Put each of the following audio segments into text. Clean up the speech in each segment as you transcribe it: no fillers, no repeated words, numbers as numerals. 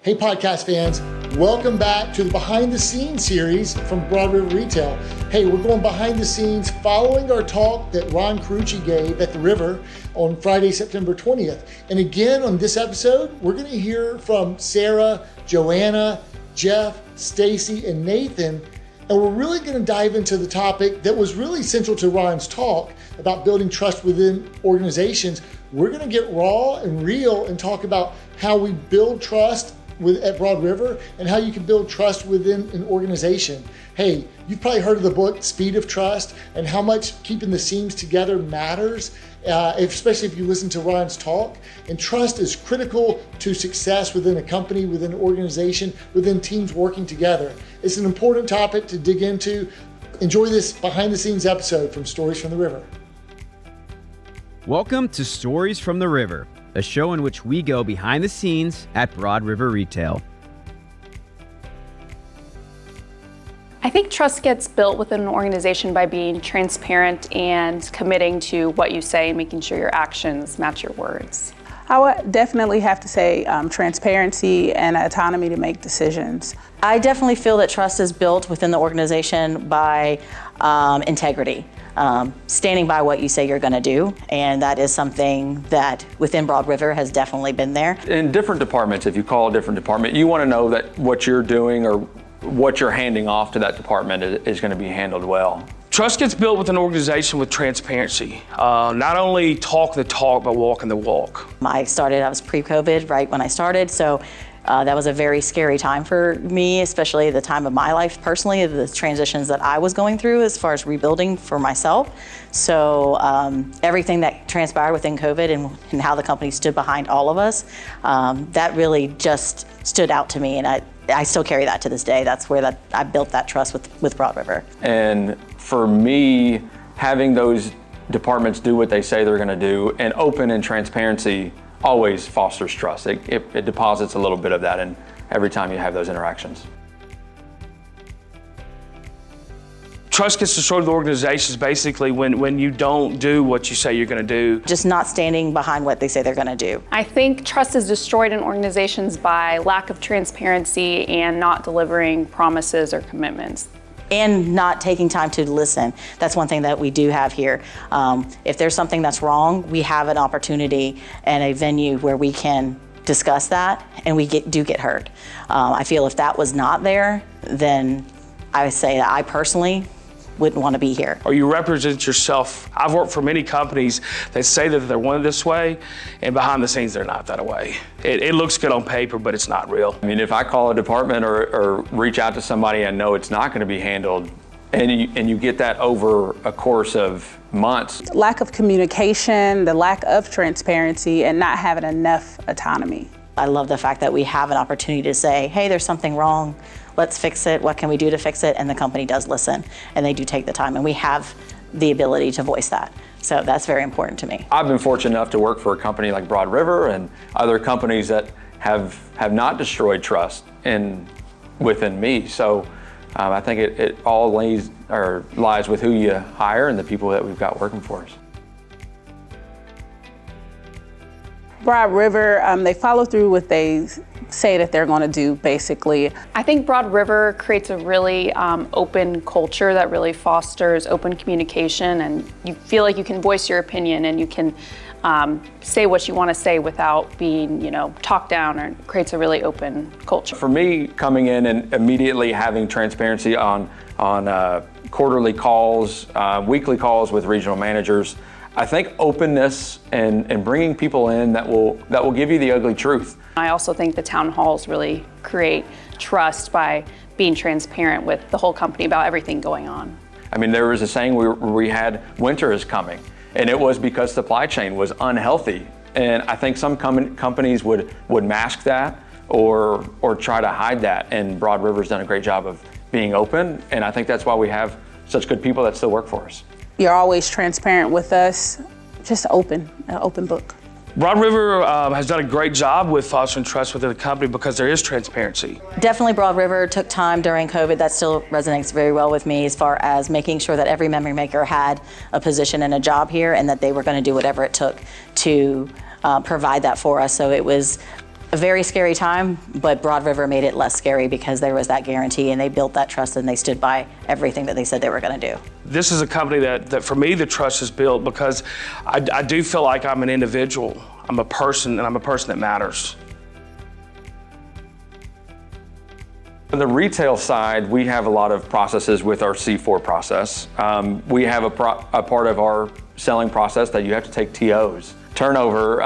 Hey podcast fans, welcome back to the Behind the Scenes series from Broad River Retail. Hey, we're going behind the scenes following our talk that Ron Carrucci gave at the River on Friday, September 20th. And again, on this episode, we're going to hear from Sarah, Joanna, Jeff, Stacie, and Nathan. And we're really going to dive into the topic that was really central to Ron's talk about building trust within organizations. We're going to get raw and real and talk about how we build trust at Broad River and how you can build trust within an organization. Hey, you've probably heard of the book, Speed of Trust, and how much keeping the seams together matters, especially if you listen to Ron's talk. And trust is critical to success within a company, within an organization, within teams working together. It's an important topic to dig into. Enjoy this behind the scenes episode from Stories from the River. Welcome to Stories from the River, a show in which we go behind the scenes at Broad River Retail. I think trust gets built within an organization by being transparent and committing to what you say and making sure your actions match your words. I would definitely have to say transparency and autonomy to make decisions. I definitely feel that trust is built within the organization by integrity. Standing by what you say you're going to do, and that is something that within Broad River has definitely been there. In different departments, if you call a different department, you want to know that what you're doing or what you're handing off to that department is going to be handled well. Trust gets built with an organization with transparency. Not only talk the talk, but walking the walk. I was pre-COVID right when I started, so that was a very scary time for me, especially the time of my life personally, the transitions that I was going through as far as rebuilding for myself. So everything that transpired within COVID and how the company stood behind all of us, that really just stood out to me, and I still carry that to this day. That's where I built that trust with Broad River. And for me, having those departments do what they say they're going to do and open and transparency always fosters trust. It deposits a little bit of that in every time you have those interactions. Trust gets destroyed with organizations basically when you don't do what you say you're going to do. Just not standing behind what they say they're going to do. I think trust is destroyed in organizations by lack of transparency and not delivering promises or commitments. And not taking time to listen. That's one thing that we do have here. If there's something that's wrong, we have an opportunity and a venue where we can discuss that, and we do get heard. I feel if that was not there, then I would say that I personally wouldn't want to be here. Or you represent yourself. I've worked for many companies that say that they're one this way, and behind the scenes they're not that way. It looks good on paper, but it's not real. I mean, if I call a department or reach out to somebody and know it's not going to be handled, and you get that over a course of months. Lack of communication, the lack of transparency, and not having enough autonomy. I love the fact that we have an opportunity to say, hey, there's something wrong. Let's fix it. What can we do to fix it? And the company does listen, and they do take the time, and we have the ability to voice that. So that's very important to me. I've been fortunate enough to work for a company like Broad River and other companies that have not destroyed trust within me. So I think it all lies with who you hire and the people that we've got working for us. Broad River, they follow through what they say that they're going to do, basically. I think Broad River creates a really open culture that really fosters open communication, and you feel like you can voice your opinion and you can say what you want to say without being, talked down, or it creates a really open culture. For me, coming in and immediately having transparency on quarterly calls, weekly calls with regional managers, I think openness and bringing people in that will give you the ugly truth. I also think the town halls really create trust by being transparent with the whole company about everything going on. I mean, there was a saying we had, winter is coming, and it was because supply chain was unhealthy. And I think some companies would mask that or try to hide that, and Broad River's done a great job of being open, and I think that's why we have such good people that still work for us. You're always transparent with us, just an open book. Broad River has done a great job with fostering trust within the company because there is transparency. Definitely Broad River took time during COVID. That still resonates very well with me as far as making sure that every memory maker had a position and a job here, and that they were going to do whatever it took to provide that for us. So it was a very scary time, but Broad River made it less scary because there was that guarantee and they built that trust and they stood by everything that they said they were going to do. This is a company that for me, the trust is built because I do feel like I'm an individual. I'm a person, and I'm a person that matters. On the retail side, we have a lot of processes with our C4 process. We have a part of our selling process that you have to take TOs, turnover,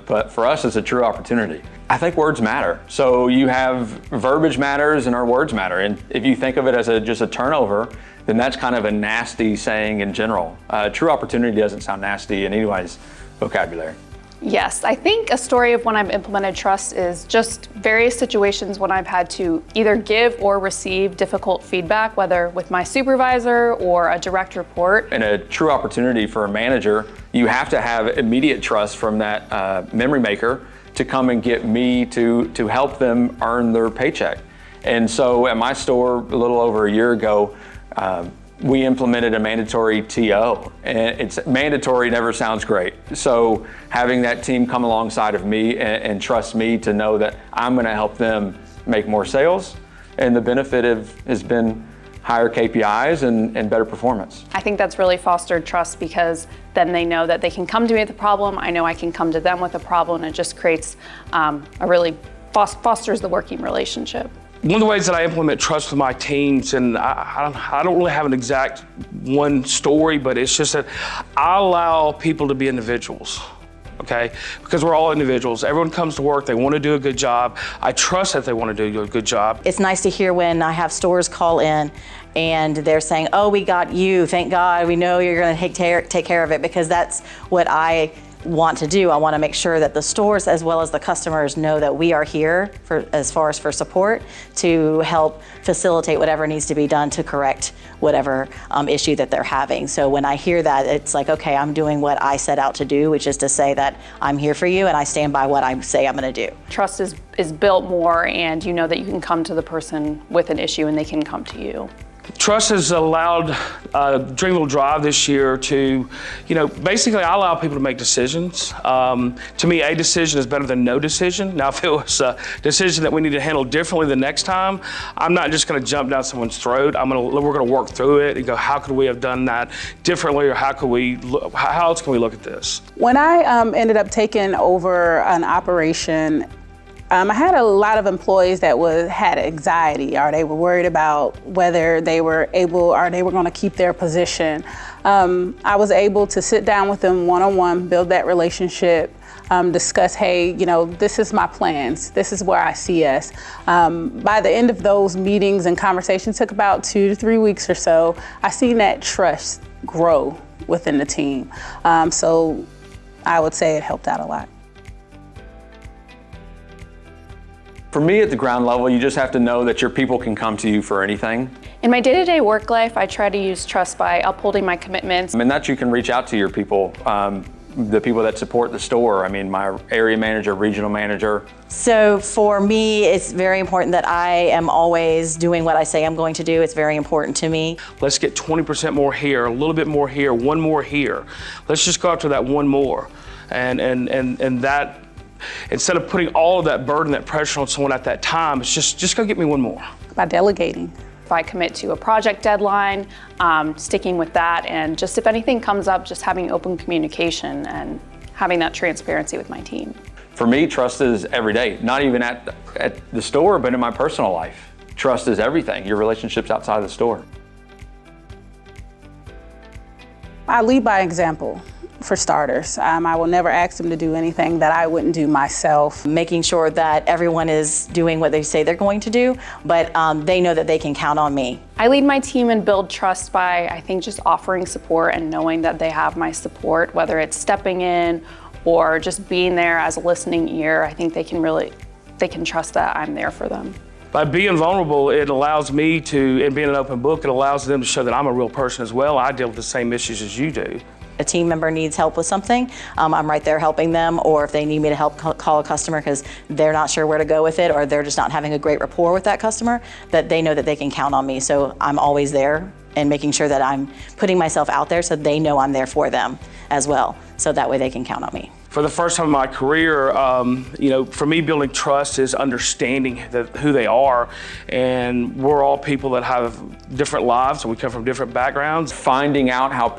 but for us, it's a true opportunity. I think words matter. So you have verbiage matters and our words matter. And if you think of it as just a turnover, then that's kind of a nasty saying in general. True opportunity doesn't sound nasty in anybody's vocabulary. Yes, I think a story of when I've implemented trust is just various situations when I've had to either give or receive difficult feedback, whether with my supervisor or a direct report. And a true opportunity for a manager, you have to have immediate trust from that memory maker to come and get me to help them earn their paycheck. And so at my store a little over a year ago, we implemented a mandatory TO, and it's mandatory never sounds great. So having that team come alongside of me and trust me to know that I'm gonna help them make more sales, and the benefit has been higher KPIs and better performance. I think that's really fostered trust because then they know that they can come to me with a problem. I know I can come to them with a problem, and it just creates fosters the working relationship. One of the ways that I implement trust with my teams, and I don't really have an exact one story, but it's just that I allow people to be individuals, okay? Because we're all individuals. Everyone comes to work, they want to do a good job. I trust that they want to do a good job. It's nice to hear when I have stores call in and they're saying, oh, we got you, thank God, we know you're going to take care of it, because that's what I want to do. I want to make sure that the stores as well as the customers know that we are here as far as for support to help facilitate whatever needs to be done to correct whatever issue that they're having. So when I hear that, it's like, okay, I'm doing what I set out to do, which is to say that I'm here for you and I stand by what I say I'm going to do. Trust is built more, and you know that you can come to the person with an issue and they can come to you. Trust has allowed Dreamville Drive this year to, basically I allow people to make decisions. To me, a decision is better than no decision. Now, if it was a decision that we need to handle differently the next time, I'm not just going to jump down someone's throat. We're going to work through it and go, how could we have done that differently, or how else can we look at this? When I ended up taking over an operation, I had a lot of employees that had anxiety, or they were worried about whether they were able or they were going to keep their position. I was able to sit down with them one-on-one, build that relationship, discuss, hey, this is my plans. This is where I see us. By the end of those meetings and conversations, took about 2 to 3 weeks or so, I seen that trust grow within the team. So I would say it helped out a lot. For me, at the ground level, you just have to know that your people can come to you for anything. In my day-to-day work life, I try to use trust by upholding my commitments. And that you can reach out to your people, the people that support the store. My area manager, regional manager. So for me, it's very important that I am always doing what I say I'm going to do. It's very important to me. Let's get 20% more here, a little bit more here, one more here. Let's just go after that one more. And that, instead of putting all of that burden, that pressure on someone at that time, it's just go get me one more. By delegating. If I commit to a project deadline, sticking with that, and just if anything comes up, just having open communication and having that transparency with my team. For me, trust is every day, not even at the store, but in my personal life. Trust is everything, your relationships outside of the store. I lead by example. For starters, I will never ask them to do anything that I wouldn't do myself. Making sure that everyone is doing what they say they're going to do, but they know that they can count on me. I lead my team and build trust by, I think, just offering support and knowing that they have my support, whether it's stepping in or just being there as a listening ear. I think they can trust that I'm there for them. By being vulnerable, it allows me to, and being an open book, it allows them to show that I'm a real person as well. I deal with the same issues as you do. A team member needs help with something, I'm right there helping them, or if they need me to help call a customer because they're not sure where to go with it, or they're just not having a great rapport with that customer, that they know that they can count on me. So I'm always there and making sure that I'm putting myself out there so they know I'm there for them as well. So that way they can count on me. for the first time in my career, for me, building trust is understanding who they are. And we're all people that have different lives and we come from different backgrounds. Finding out how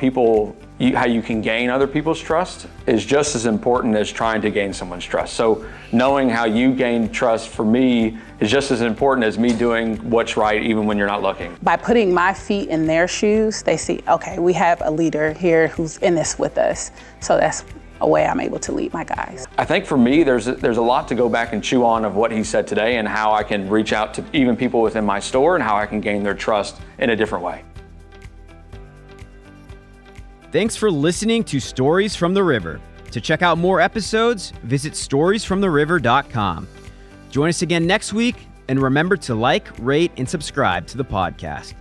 you can gain other people's trust is just as important as trying to gain someone's trust. So knowing how you gain trust for me is just as important as me doing what's right even when you're not looking. By putting my feet in their shoes, they see, okay, we have a leader here who's in this with us. So that's a way I'm able to lead my guys. I think for me, there's a lot to go back and chew on of what he said today and how I can reach out to even people within my store and how I can gain their trust in a different way. Thanks for listening to Stories from the River. To check out more episodes, visit storiesfromtheriver.com. Join us again next week, and remember to like, rate, and subscribe to the podcast.